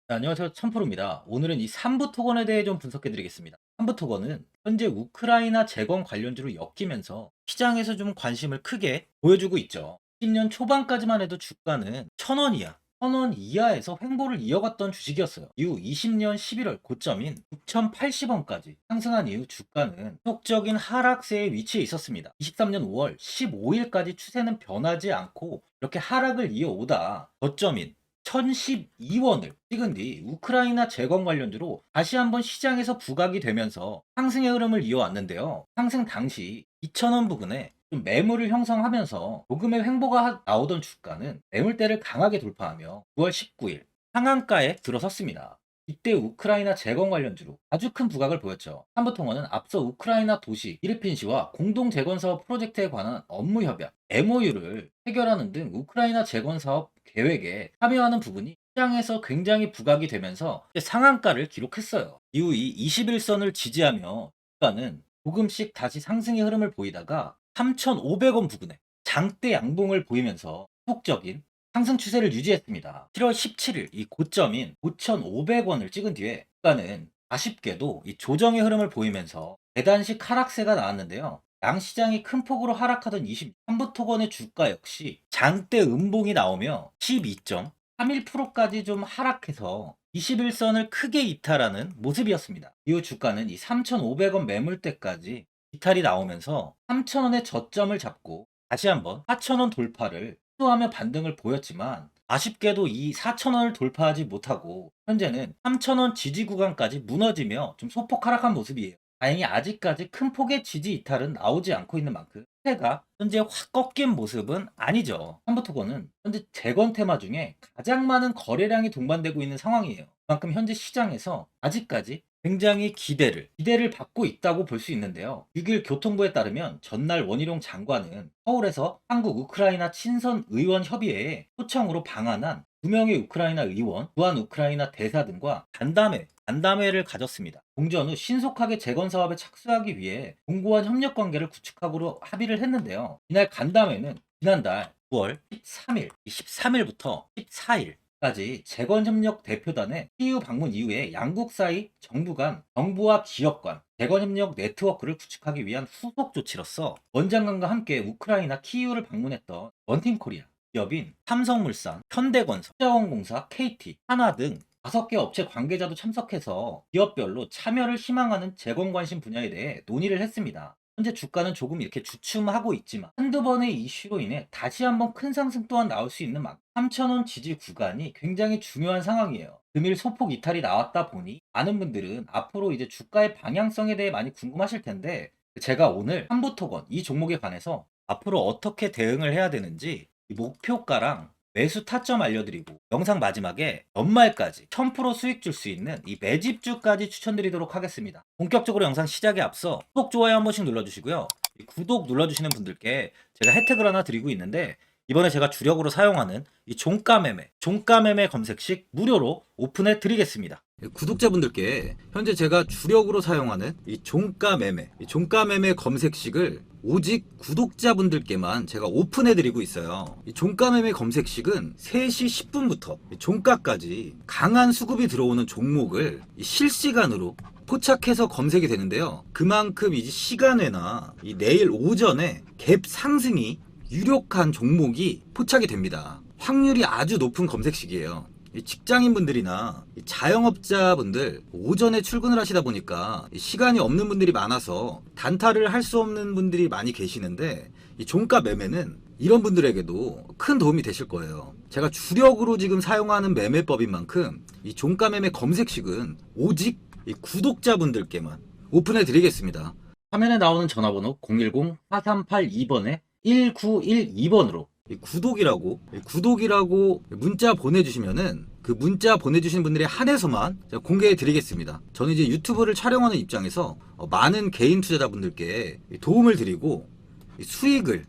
네, 안녕하세요. 천프로입니다. 오늘은 이 3부 토건에 대해 좀 분석해 드리겠습니다. 3부 토건은 현재 우크라이나 재건 관련주로 엮이면서 시장에서 좀 관심을 크게 보여주고 있죠. 10년 초반까지만 해도 주가는 1,000원 이하, 1,000원 이하에서 횡보를 이어갔던 주식이었어요. 이후 20년 11월 고점인 6,080원까지 상승한 이후 주가는 지속적인 하락세에 위치해 있었습니다. 23년 5월 15일까지 추세는 변하지 않고 이렇게 하락을 이어오다 저점인 1,012원을 찍은 뒤 우크라이나 재건 관련주로 다시 한번 시장에서 부각이 되면서 상승의 흐름을 이어왔는데요. 상승 당시 2,000원 부근에 좀 매물을 형성하면서 조금의 횡보가 나오던 주가는 매물대를 강하게 돌파하며 9월 19일 상한가에 들어섰습니다. 이때 우크라이나 재건 관련주로 아주 큰 부각을 보였죠. 한부통화는 앞서 우크라이나 도시 이르핀시와 공동 재건 사업 프로젝트에 관한 업무 협약 MOU를 체결하는 등 우크라이나 재건 사업 계획에 참여하는 부분이 시장에서 굉장히 부각이 되면서 상한가를 기록했어요. 이후 이 21선을 지지하며 주가는 조금씩 다시 상승의 흐름을 보이다가 3,500원 부근에 장대 양봉을 보이면서 지속적인 상승 추세를 유지했습니다. 7월 17일 이 고점인 5,500원을 찍은 뒤에 주가는 아쉽게도 이 조정의 흐름을 보이면서 계단식 하락세가 나왔는데요. 양시장이 큰 폭으로 하락하던 23부 토건의 주가 역시 장대 음봉이 나오며 12.31%까지 좀 하락해서 21선을 크게 이탈하는 모습이었습니다. 이후 주가는 이 3,500원 매물대까지 이탈이 나오면서 3,000원의 저점을 잡고 다시 한번 4,000원 돌파를 시도하며 반등을 보였지만 아쉽게도 이 4,000원을 돌파하지 못하고 현재는 3,000원 지지 구간까지 무너지며 좀 소폭 하락한 모습이에요. 다행히 아직까지 큰 폭의 지지 이탈은 나오지 않고 있는 만큼 시세가 현재 확 꺾인 모습은 아니죠. 한부토건은 현재 재건 테마 중에 가장 많은 거래량이 동반되고 있는 상황이에요. 그만큼 현재 시장에서 아직까지 굉장히 기대를 받고 있다고 볼 수 있는데요. 6일 교통부에 따르면 전날 원희룡 장관은 서울에서 한국 우크라이나 친선 의원 협의회에 초청으로 방한한 2명의 우크라이나 의원, 주한 우크라이나 대사 등과 간담회를 가졌습니다. 공전 후 신속하게 재건 사업에 착수하기 위해 공고한 협력 관계를 구축하기로 합의를 했는데요. 이날 간담회는 지난달 9월 13일, 13일부터 14일 까지 재건협력 대표단의 키이우 방문 이후에 양국 사이 정부 간, 정부와 기업 간 재건협력 네트워크를 구축하기 위한 후속 조치로서 원장관과 함께 우크라이나 키이우를 방문했던 원팀코리아 기업인 삼성물산, 현대건설, 투자원공사, KT, 하나 등 5개 업체 관계자도 참석해서 기업별로 참여를 희망하는 재건 관심 분야에 대해 논의를 했습니다. 현재 주가는 조금 이렇게 주춤하고 있지만 한두 번의 이슈로 인해 다시 한번 큰 상승 또한 나올 수 있는 만큼 3,000원 지지 구간이 굉장히 중요한 상황이에요. 금일 소폭 이탈이 나왔다 보니 많은 분들은 앞으로 이제 주가의 방향성에 대해 많이 궁금하실 텐데 제가 오늘 한부토건 이 종목에 관해서 앞으로 어떻게 대응을 해야 되는지 이 목표가랑 매수 타점 알려드리고 영상 마지막에 연말까지 1000% 수익 줄 수 있는 이 매집주까지 추천드리도록 하겠습니다. 본격적으로 영상 시작에 앞서 구독, 좋아요 한 번씩 눌러주시고요. 이 구독 눌러주시는 분들께 제가 혜택을 하나 드리고 있는데 이번에 제가 주력으로 사용하는 이 종가매매 검색식 무료로 오픈해 드리겠습니다. 구독자분들께 현재 제가 주력으로 사용하는 이 종가매매 검색식을 오직 구독자분들께만 제가 오픈해 드리고 있어요. 이 종가매매 검색식은 3시 10분부터 종가까지 강한 수급이 들어오는 종목을 실시간으로 포착해서 검색이 되는데요. 그만큼 이제 시간외나 이 내일 오전에 갭 상승이 유력한 종목이 포착이 됩니다. 확률이 아주 높은 검색식이에요. 직장인분들이나 자영업자분들 오전에 출근을 하시다 보니까 시간이 없는 분들이 많아서 단타를 할 수 없는 분들이 많이 계시는데 이 종가 매매는 이런 분들에게도 큰 도움이 되실 거예요. 제가 주력으로 지금 사용하는 매매법인 만큼 이 종가 매매 검색식은 오직 이 구독자분들께만 오픈해 드리겠습니다. 화면에 나오는 전화번호 010-4382번에 1912번으로 구독이라고 문자 보내주시면은 그 문자 보내주신 분들에 한해서만 제가 공개해 드리겠습니다. 저는 이제 유튜브를 촬영하는 입장에서 많은 개인 투자자분들께 도움을 드리고 수익을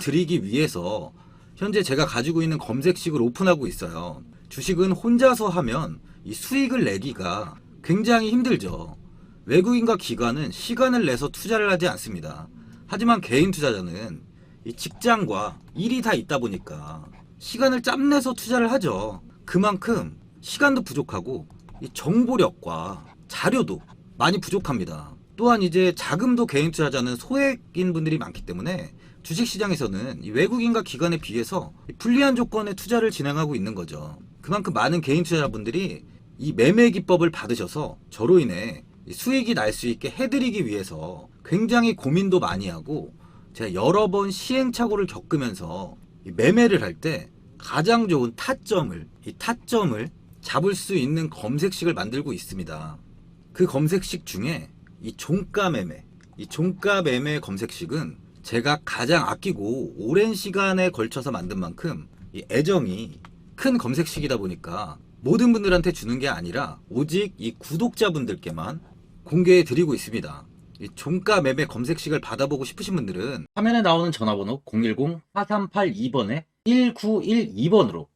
드리기 위해서 현재 제가 가지고 있는 검색식을 오픈하고 있어요. 주식은 혼자서 하면 이 수익을 내기가 굉장히 힘들죠. 외국인과 기관은 시간을 내서 투자를 하지 않습니다. 하지만 개인 투자자는 이 직장과 일이 다 있다 보니까 시간을 짬내서 투자를 하죠. 그만큼 시간도 부족하고 이 정보력과 자료도 많이 부족합니다. 또한 이제 자금도 개인 투자자는 소액인 분들이 많기 때문에 주식시장에서는 이 외국인과 기관에 비해서 불리한 조건의 투자를 진행하고 있는 거죠. 그만큼 많은 개인 투자자분들이 이 매매 기법을 받으셔서 저로 인해 수익이 날 수 있게 해드리기 위해서 굉장히 고민도 많이 하고, 제가 여러 번 시행착오를 겪으면서 매매를 할 때 가장 좋은 타점을 잡을 수 있는 검색식을 만들고 있습니다. 그 검색식 중에 이 종가 매매 검색식은 제가 가장 아끼고 오랜 시간에 걸쳐서 만든 만큼 이 애정이 큰 검색식이다 보니까 모든 분들한테 주는 게 아니라 오직 이 구독자분들께만 공개해 드리고 있습니다. 이 종가 매매 검색식을 받아보고 싶으신 분들은 화면에 나오는 전화번호 010-4382번에 1912번으로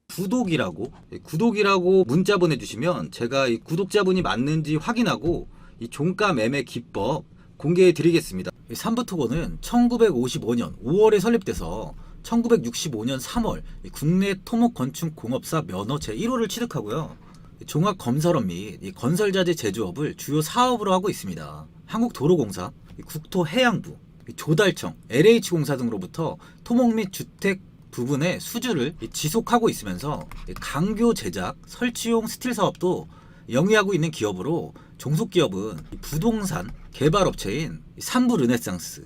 구독이라고 문자 보내주시면 제가 이 구독자분이 맞는지 확인하고 이 종가 매매 기법 공개해 드리겠습니다. 3부토건은 1955년 5월에 설립돼서 1965년 3월 국내 토목건축공업사 면허 제1호를 취득하고요. 종합건설업 및 건설자재 제조업을 주요 사업으로 하고 있습니다. 한국도로공사, 국토해양부, 조달청, LH공사 등으로부터 토목 및 주택 부분의 수주를 지속하고 있으면서 강교 제작, 설치용 스틸 사업도 영위하고 있는 기업으로, 종속기업은 부동산 개발업체인 삼부 르네상스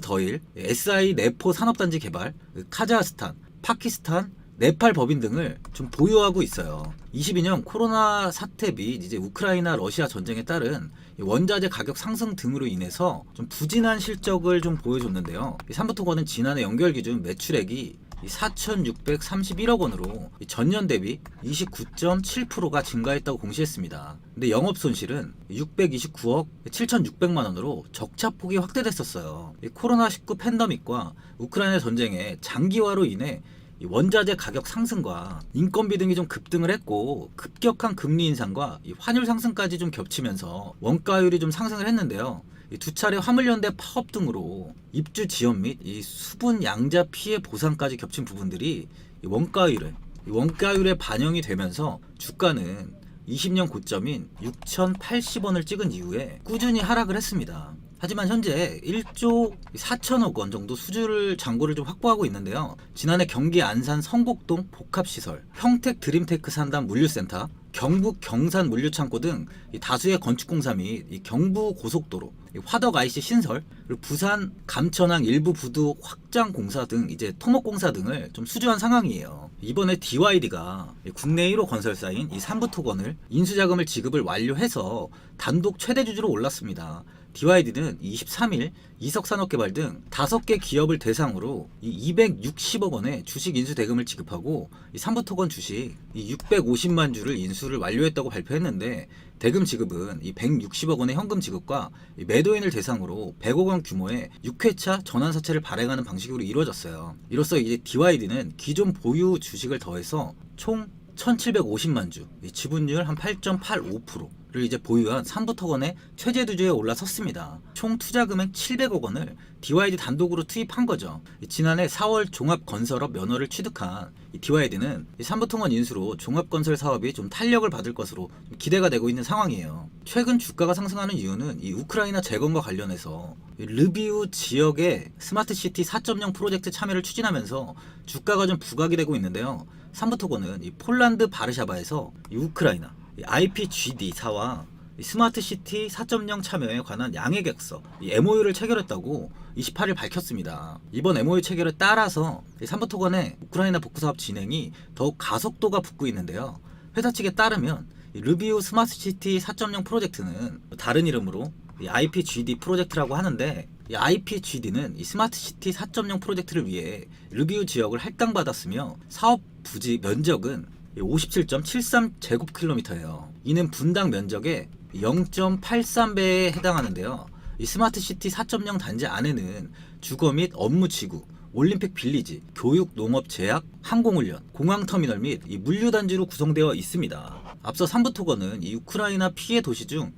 더일, SI 내포 산업단지 개발, 카자흐스탄, 파키스탄, 네팔 법인 등을 좀 보유하고 있어요. 22년 코로나 사태 및 이제 우크라이나 러시아 전쟁에 따른 원자재 가격 상승 등으로 인해서 좀 부진한 실적을 좀 보여줬는데요. 삼부토건은 지난해 연결 기준 매출액이 4,631억 원으로 전년 대비 29.7%가 증가했다고 공시했습니다. 근데 영업 손실은 629억 7,600만 원으로 적자폭이 확대됐었어요. 코로나19 팬데믹과 우크라이나 전쟁의 장기화로 인해 원자재 가격 상승과 인건비 등이 좀 급등을 했고, 급격한 금리 인상과 환율 상승까지 좀 겹치면서 원가율이 좀 상승을 했는데요. 두 차례 화물연대 파업 등으로 입주 지연 및 수분 양자 피해 보상까지 겹친 부분들이 원가율에 반영이 되면서 주가는 20년 고점인 6,080원을 찍은 이후에 꾸준히 하락을 했습니다. 하지만 현재 1조 4천억 원 정도 수주를 잔고를 좀 확보하고 있는데요. 지난해 경기 안산 성곡동 복합시설, 평택 드림테크 산단 물류센터, 경북 경산 물류창고 등 다수의 건축공사 및 경부 고속도로, 화덕 IC 신설, 그리고 부산 감천항 일부 부두 확장 공사 등 이제 토목공사 등을 좀 수주한 상황이에요. 이번에 DYD가 국내 1호 건설사인 이 삼부토건을 인수자금을 지급을 완료해서 단독 최대 주주로 올랐습니다. DYD는 23일 이석산업개발 등 5개 기업을 대상으로 260억 원의 주식 인수 대금을 지급하고 삼부토건 주식 650만 주를 인수를 완료했다고 발표했는데, 대금 지급은 160억 원의 현금 지급과 매도인을 대상으로 100억 원 규모의 6회차 전환사채를 발행하는 방식으로 이루어졌어요. 이로써 이제 DYD는 기존 보유 주식을 더해서 총 1750만 주, 지분율 한 8.85%를 이제 보유한 삼부토건의 최대 주주에 올라섰습니다. 총 투자 금액 700억 원을 DYD 단독으로 투입한 거죠. 지난해 4월 종합건설업 면허를 취득한 DYD는 삼부토건 인수로 종합건설 사업이 좀 탄력을 받을 것으로 기대가 되고 있는 상황이에요. 최근 주가가 상승하는 이유는 이 우크라이나 재건과 관련해서 르비우 지역의 스마트시티 4.0 프로젝트 참여를 추진하면서 주가가 좀 부각이 되고 있는데요. 삼부토건은 이 폴란드 바르샤바에서 이 우크라이나 IPGD사와 스마트시티 4.0 참여에 관한 양해계약서 MOU를 체결했다고 28일 밝혔습니다. 이번 MOU 체결에 따라서 삼부토건의 우크라이나 복구사업 진행이 더욱 가속도가 붙고 있는데요. 회사 측에 따르면 르비우 스마트시티 4.0 프로젝트는 다른 이름으로 IPGD 프로젝트라고 하는데, 이 IPGD는 이 스마트시티 4.0 프로젝트를 위해 르비우 지역을 할당받았으며 사업 부지 면적은 57.73제곱킬로미터예요. 이는 분당 면적의 0.83배에 해당하는데요. 이 스마트시티 4.0 단지 안에는 주거 및 업무 지구, 올림픽 빌리지, 교육, 농업, 제약, 항공훈련, 공항터미널 및 이 물류단지로 구성되어 있습니다. 앞서 삼부토건은 이 우크라이나 피해 도시 중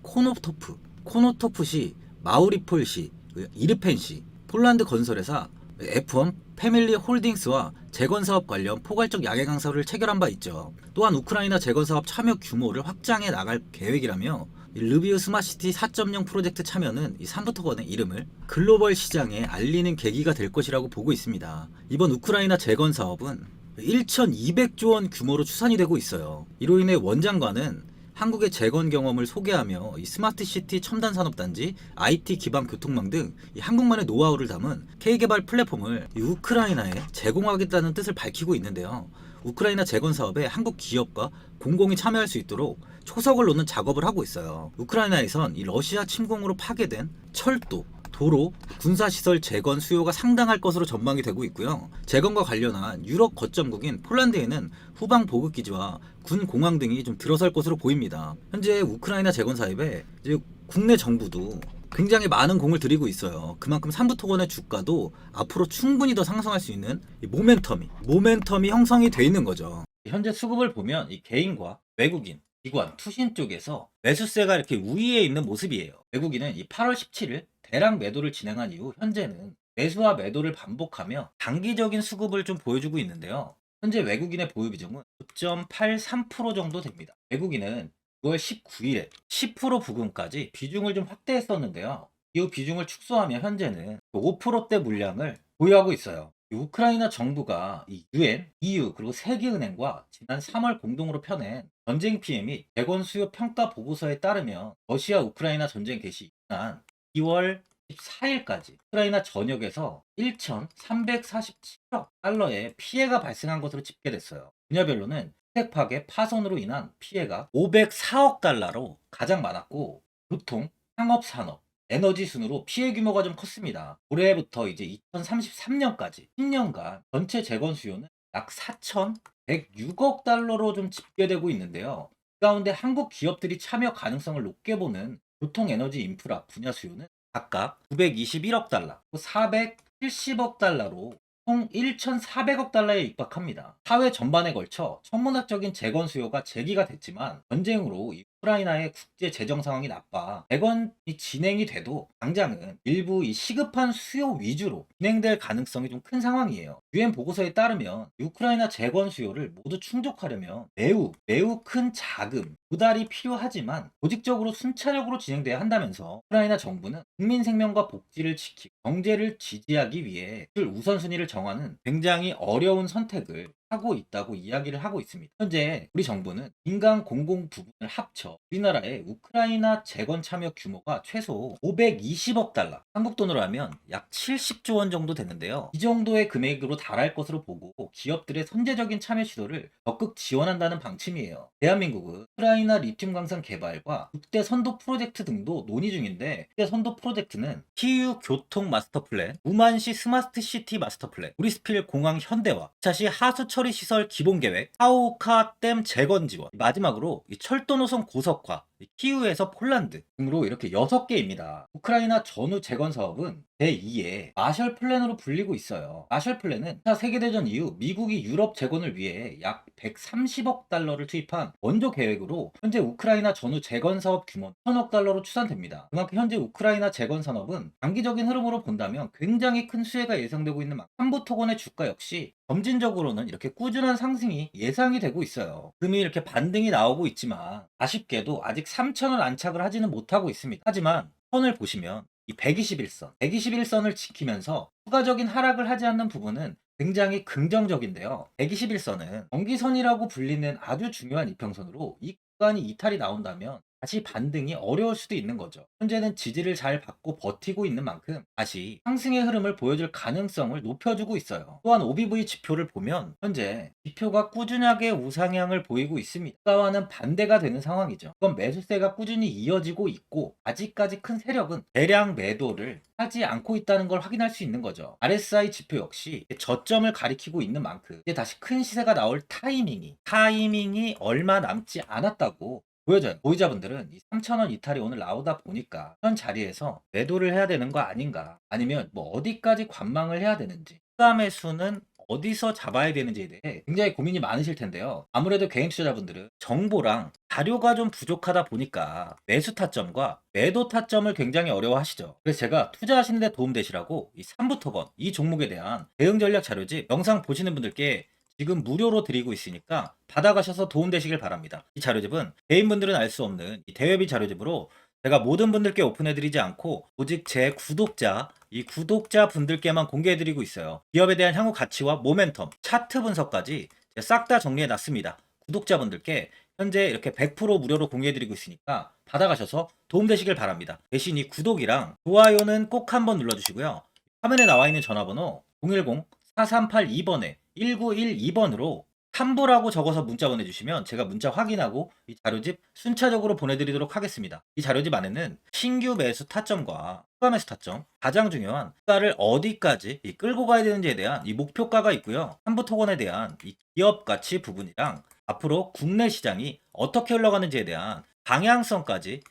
코노토프시, 마우리폴시, 이르펜시, 폴란드 건설회사, F1 패밀리 홀딩스와 재건사업 관련 포괄적 양해 강서를 체결한 바 있죠. 또한 우크라이나 재건사업 참여 규모를 확장해 나갈 계획이라며 이 르비우 스마트시티 4.0 프로젝트 참여는 이 삼부토건의 이름을 글로벌 시장에 알리는 계기가 될 것이라고 보고 있습니다. 이번 우크라이나 재건사업은 1,200조 원 규모로 추산이 되고 있어요. 이로 인해 원장관은 한국의 재건 경험을 소개하며 이 스마트시티 첨단산업단지, IT 기반 교통망 등 이 한국만의 노하우를 담은 K개발 플랫폼을 이 우크라이나에 제공하겠다는 뜻을 밝히고 있는데요. 우크라이나 재건 사업에 한국 기업과 공공이 참여할 수 있도록 초석을 놓는 작업을 하고 있어요. 우크라이나에선 이 러시아 침공으로 파괴된 철도, 도로, 군사시설 재건 수요가 상당할 것으로 전망이 되고 있고요. 재건과 관련한 유럽 거점국인 폴란드에는 후방 보급기지와 군 공항 등이 좀 들어설 것으로 보입니다. 현재 우크라이나 재건 사업에 이제 국내 정부도 굉장히 많은 공을 들이고 있어요. 그만큼 삼부토건의 주가도 앞으로 충분히 더 상승할 수 있는 이 모멘텀이 형성이 돼 있는 거죠. 현재 수급을 보면 이 개인과 외국인, 기관, 투신 쪽에서 매수세가 이렇게 우위에 있는 모습이에요. 외국인은 이 8월 17일 대량 매도를 진행한 이후 현재는 매수와 매도를 반복하며 단기적인 수급을 좀 보여주고 있는데요. 현재 외국인의 보유 비중은 9.83% 정도 됩니다. 외국인은 9월 19일에 10% 부근까지 비중을 좀 확대했었는데요. 이후 비중을 축소하며 현재는 5%대 물량을 보유하고 있어요. 이 우크라이나 정부가 이 UN, EU 그리고 세계은행과 지난 3월 공동으로 펴낸 전쟁 피해 및 재건 수요 평가 보고서에 따르면 러시아 우크라이나 전쟁 개시 이후 2월 14일까지 우크라이나 전역에서 1,347억 달러의 피해가 발생한 것으로 집계됐어요. 분야별로는 주택 파괴, 파손으로 인한 피해가 504억 달러로 가장 많았고 교통, 상업산업, 에너지 순으로 피해 규모가 좀 컸습니다. 올해부터 이제 2033년까지 10년간 전체 재건 수요는 약 4,106억 달러로 좀 집계되고 있는데요. 그 가운데 한국 기업들이 참여 가능성을 높게 보는 교통 에너지 인프라 분야 수요는 각각 921억 달러, 470억 달러로 총 1,400억 달러에 육박합니다. 사회 전반에 걸쳐 천문학적인 재건 수요가 제기가 됐지만 전쟁으로 이 우크라이나의 국제 재정 상황이 나빠 재건이 진행이 돼도 당장은 일부 이 시급한 수요 위주로 진행될 가능성이 좀 큰 상황이에요. 유엔 보고서에 따르면 우크라이나 재건 수요를 모두 충족하려면 매우 큰 자금, 조달이 필요하지만 조직적으로 순차적으로 진행돼야 한다면서 우크라이나 정부는 국민 생명과 복지를 지키고 경제를 지지하기 위해 우선순위를 정하는 굉장히 어려운 선택을 하고 있다고 이야기를 하고 있습니다. 현재 우리 정부는 민간 공공 부분을 합쳐 우리나라의 우크라이나 재건 참여 규모가 최소 520억 달러, 한국 돈으로 하면 약 70조 원 정도 되는데요. 이 정도의 금액으로 달할 것으로 보고 기업들의 선제적인 참여 시도를 적극 지원한다는 방침이에요. 대한민국은 우크라이나 리튬 광산 개발과 국대 선도 프로젝트 등도 논의 중인데 국대 선도 프로젝트는 키이우 교통 마스터 플랜, 우만시 스마트 시티 마스터 플랜, 브리스필 공항 현대화, 차시 하수 처리 시설 기본 계획, 하우카 댐 재건 지원, 마지막으로 이 철도 노선 고속화, 키우에서 폴란드 등으로 이렇게 6개입니다. 우크라이나 전후 재건 사업은 제2의 마셜 플랜으로 불리고 있어요. 마셜 플랜은 2차 세계대전 이후 미국이 유럽 재건을 위해 약 130억 달러를 투입한 원조 계획으로 현재 우크라이나 전후 재건 사업 규모 1,000억 달러로 추산됩니다. 그만큼 현재 우크라이나 재건 산업은 장기적인 흐름으로 본다면 굉장히 큰 수혜가 예상되고 있는 만큼 삼부토건의 주가 역시 점진적으로는 이렇게 꾸준한 상승이 예상이 되고 있어요. 금이 이렇게 반등이 나오고 있지만 아쉽게도 아직 3,000원 안착을 하지는 못하고 있습니다. 하지만 선을 보시면 이 121선을 지키면서 추가적인 하락을 하지 않는 부분은 굉장히 긍정적인데요. 121선은 정기선이라고 불리는 아주 중요한 이평선으로 이 구간이 이탈이 나온다면 다시 반등이 어려울 수도 있는 거죠. 현재는 지지를 잘 받고 버티고 있는 만큼 다시 상승의 흐름을 보여줄 가능성을 높여주고 있어요. 또한 OBV 지표를 보면 현재 지표가 꾸준하게 우상향을 보이고 있습니다. 주가와는 반대가 되는 상황이죠. 그건 매수세가 꾸준히 이어지고 있고 아직까지 큰 세력은 대량 매도를 하지 않고 있다는 걸 확인할 수 있는 거죠. RSI 지표 역시 저점을 가리키고 있는 만큼 이제 다시 큰 시세가 나올 타이밍이 얼마 남지 않았다고 보여져요. 보유자분들은 이 3,000원 이탈이 오늘 나오다 보니까 현 자리에서 매도를 해야 되는 거 아닌가, 아니면 뭐 어디까지 관망을 해야 되는지, 추가 매수는 어디서 잡아야 되는지에 대해 굉장히 고민이 많으실 텐데요. 아무래도 개인 투자자분들은 정보랑 자료가 좀 부족하다 보니까 매수 타점과 매도 타점을 굉장히 어려워하시죠. 그래서 제가 투자하시는 데 도움되시라고 이 삼부토건 이 종목에 대한 대응 전략 자료집 영상 보시는 분들께 지금 무료로 드리고 있으니까 받아가셔서 도움되시길 바랍니다. 이 자료집은 개인분들은 알 수 없는 이 대외비 자료집으로 제가 모든 분들께 오픈해드리지 않고 오직 제 구독자, 이 구독자 분들께만 공개해드리고 있어요. 기업에 대한 향후 가치와 모멘텀, 차트 분석까지 싹 다 정리해놨습니다. 구독자분들께 현재 이렇게 100% 무료로 공개해드리고 있으니까 받아가셔서 도움되시길 바랍니다. 대신 이 구독이랑 좋아요는 꼭 한번 눌러주시고요. 화면에 나와 있는 전화번호 010-4382번에 1912번으로 3부라고 적어서 문자 보내주시면 제가 문자 확인하고 이 자료집 순차적으로 보내드리도록 하겠습니다. 이 자료집 안에는 신규 매수 타점과 추가 매수 타점, 가장 중요한 주가를 어디까지 끌고 가야 되는지에 대한 이 목표가가 있고요. 삼부토건에 대한 이 기업 가치 부분이랑 앞으로 국내 시장이 어떻게 흘러가는지에 대한 방향성까지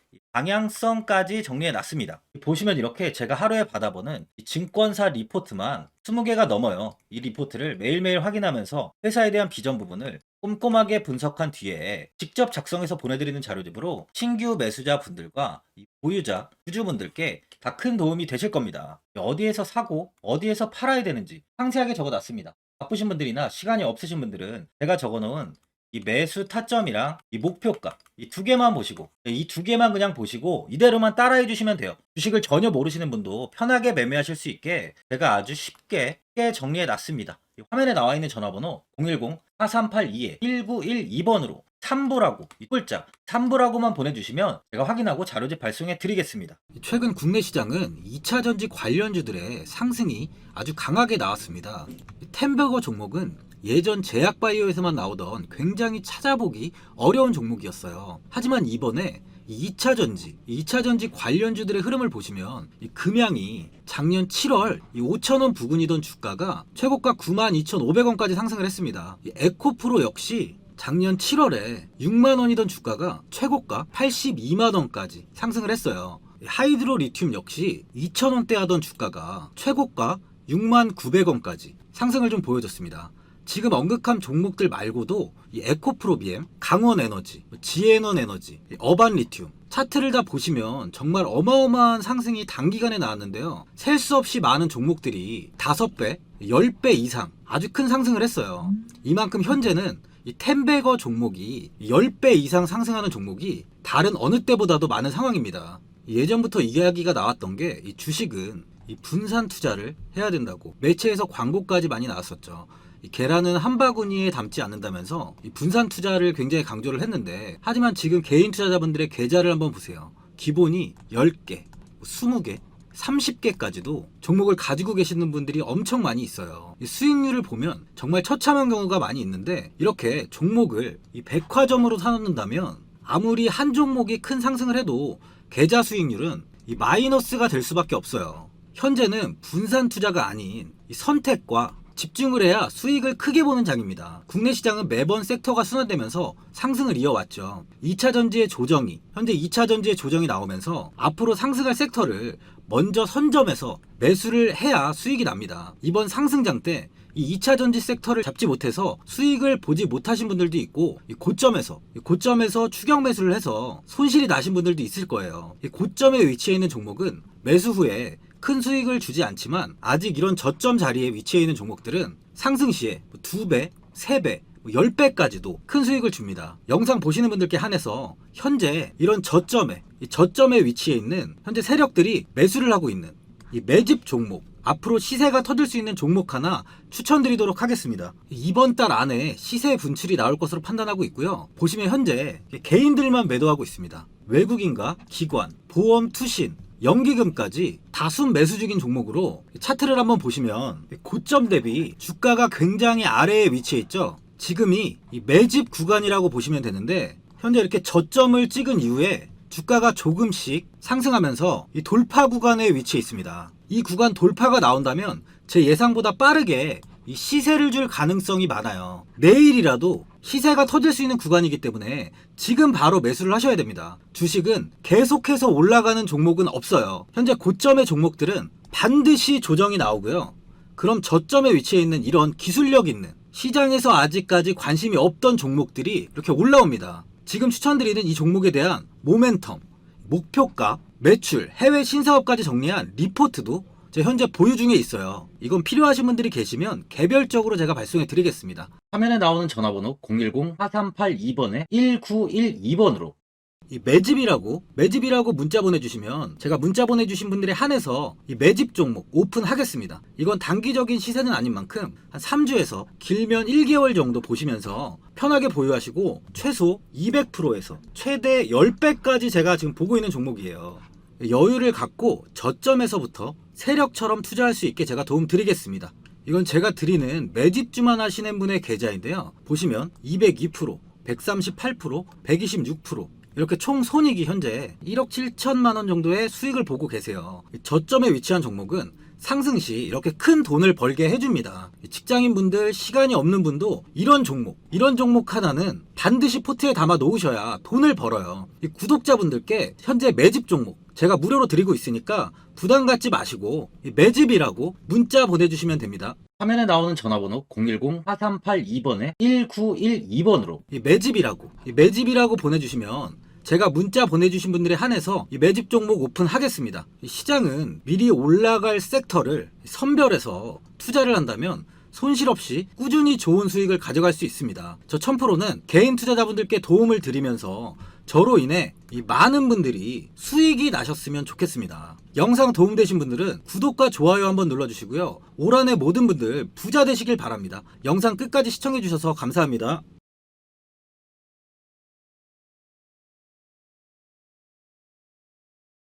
정리해 놨습니다. 보시면 이렇게 제가 하루에 받아보는 이 증권사 리포트만 20개가 넘어요. 이 리포트를 매일매일 확인하면서 회사에 대한 비전 부분을 꼼꼼하게 분석한 뒤에 직접 작성해서 보내드리는 자료집으로 신규 매수자 분들과 이 보유자, 주주분들께 다 큰 도움이 되실 겁니다. 어디에서 사고 어디에서 팔아야 되는지 상세하게 적어놨습니다. 바쁘신 분들이나 시간이 없으신 분들은 제가 적어놓은 이 매수 타점이랑 이 목표가 이 두 개만 보시고 이 두 개만 그냥 보시고 이대로만 따라해 주시면 돼요. 주식을 전혀 모르시는 분도 편하게 매매하실 수 있게 제가 아주 쉽게 정리해 놨습니다. 화면에 나와 있는 전화번호 010-4382-1912번으로 3부라고 이 꿀자 3부라고만 보내주시면 제가 확인하고 자료집 발송해 드리겠습니다. 최근 국내 시장은 2차 전지 관련주들의 상승이 아주 강하게 나왔습니다. 템버거 종목은 예전 제약바이오에서만 나오던 굉장히 찾아보기 어려운 종목이었어요. 하지만 이번에 2차 전지 관련주들의 흐름을 보시면 이 금양이 작년 7월 5,000원 부근이던 주가가 최고가 92,500원까지 상승을 했습니다. 이 에코프로 역시 작년 7월에 6만원이던 주가가 최고가 82만원까지 상승을 했어요. 하이드로 리튬 역시 2,000원대 하던 주가가 최고가 69,900원까지 상승을 좀 보여줬습니다. 지금 언급한 종목들 말고도 이 에코프로비엠, 강원에너지, 지에너에너지, 어반리튬 차트를 다 보시면 정말 어마어마한 상승이 단기간에 나왔는데요. 셀 수 없이 많은 종목들이 5배, 10배 이상 아주 큰 상승을 했어요. 이만큼 현재는 이 템베거 종목이 10배 이상 상승하는 종목이 다른 어느 때보다도 많은 상황입니다. 예전부터 이야기가 나왔던 게 이 주식은 이 분산 투자를 해야 된다고 매체에서 광고까지 많이 나왔었죠. 이 계란은 한 바구니에 담지 않는다면서 이 분산 투자를 굉장히 강조를 했는데, 하지만 지금 개인 투자자분들의 계좌를 한번 보세요. 기본이 10개, 20개, 30개까지도 종목을 가지고 계시는 분들이 엄청 많이 있어요. 이 수익률을 보면 정말 처참한 경우가 많이 있는데, 이렇게 종목을 이 백화점으로 사놓는다면 아무리 한 종목이 큰 상승을 해도 계좌 수익률은 이 마이너스가 될 수밖에 없어요. 현재는 분산 투자가 아닌 이 선택과 집중을 해야 수익을 크게 보는 장입니다. 국내 시장은 매번 섹터가 순환되면서 상승을 이어왔죠. 2차 전지의 조정이, 현재 2차 전지의 조정이 나오면서 앞으로 상승할 섹터를 먼저 선점해서 매수를 해야 수익이 납니다. 이번 상승장 때 이 2차 전지 섹터를 잡지 못해서 수익을 보지 못하신 분들도 있고, 이 고점에서 추격 매수를 해서 손실이 나신 분들도 있을 거예요. 이 고점에 위치해 있는 종목은 매수 후에 큰 수익을 주지 않지만, 아직 이런 저점 자리에 위치해 있는 종목들은 상승 시에 2배, 3배, 10배까지도 큰 수익을 줍니다. 영상 보시는 분들께 한해서 현재 이런 저점에 위치해 있는 현재 세력들이 매수를 하고 있는 이 매집 종목, 앞으로 시세가 터질 수 있는 종목 하나 추천드리도록 하겠습니다. 이번 달 안에 시세 분출이 나올 것으로 판단하고 있고요. 보시면 현재 개인들만 매도하고 있습니다. 외국인과 기관, 보험, 투신, 연기금까지 다수 매수 중인 종목으로 차트를 한번 보시면 고점 대비 주가가 굉장히 아래에 위치해 있죠. 지금이 이 매집 구간이라고 보시면 되는데, 현재 이렇게 저점을 찍은 이후에 주가가 조금씩 상승하면서 이 돌파 구간에 위치해 있습니다. 이 구간 돌파가 나온다면 제 예상보다 빠르게 이 시세를 줄 가능성이 많아요. 내일이라도 시세가 터질 수 있는 구간이기 때문에 지금 바로 매수를 하셔야 됩니다. 주식은 계속해서 올라가는 종목은 없어요. 현재 고점의 종목들은 반드시 조정이 나오고요. 그럼 저점에 위치해 있는 이런 기술력 있는 시장에서 아직까지 관심이 없던 종목들이 이렇게 올라옵니다. 지금 추천드리는 이 종목에 대한 모멘텀, 목표가, 매출, 해외 신사업까지 정리한 리포트도 제 현재 보유 중에 있어요. 이건 필요하신 분들이 계시면 개별적으로 제가 발송해 드리겠습니다. 화면에 나오는 전화번호 010-4382번에 1912번으로 이 매집이라고 문자 보내주시면 제가 문자 보내주신 분들에 한해서 이 매집 종목 오픈하겠습니다. 이건 단기적인 시세는 아닌 만큼 한 3주에서 길면 1개월 정도 보시면서 편하게 보유하시고 최소 200%에서 최대 10배까지 제가 지금 보고 있는 종목이에요. 여유를 갖고 저점에서부터 세력처럼 투자할 수 있게 제가 도움 드리겠습니다. 이건 제가 드리는 매집주만 하시는 분의 계좌인데요. 보시면 202%, 138%, 126% 이렇게 총 손익이 현재 1억 7천만 원 정도의 수익을 보고 계세요. 저점에 위치한 종목은 상승 시 이렇게 큰 돈을 벌게 해줍니다. 직장인분들, 시간이 없는 분도 이런 종목 하나는 반드시 포트에 담아 놓으셔야 돈을 벌어요. 이 구독자분들께 현재 매집 종목 제가 무료로 드리고 있으니까 부담 갖지 마시고 이 매집이라고 문자 보내주시면 됩니다. 화면에 나오는 전화번호 010-4382번에 1912번으로 이 매집이라고 보내주시면 제가 문자 보내주신 분들에 한해서 이 매집 종목 오픈하겠습니다. 이 시장은 미리 올라갈 섹터를 선별해서 투자를 한다면 손실 없이 꾸준히 좋은 수익을 가져갈 수 있습니다. 저 1000%는 개인 투자자분들께 도움을 드리면서 저로 인해 이 많은 분들이 수익이 나셨으면 좋겠습니다. 영상 도움되신 분들은 구독과 좋아요 한번 눌러주시고요. 올 한해 모든 분들 부자 되시길 바랍니다. 영상 끝까지 시청해주셔서 감사합니다.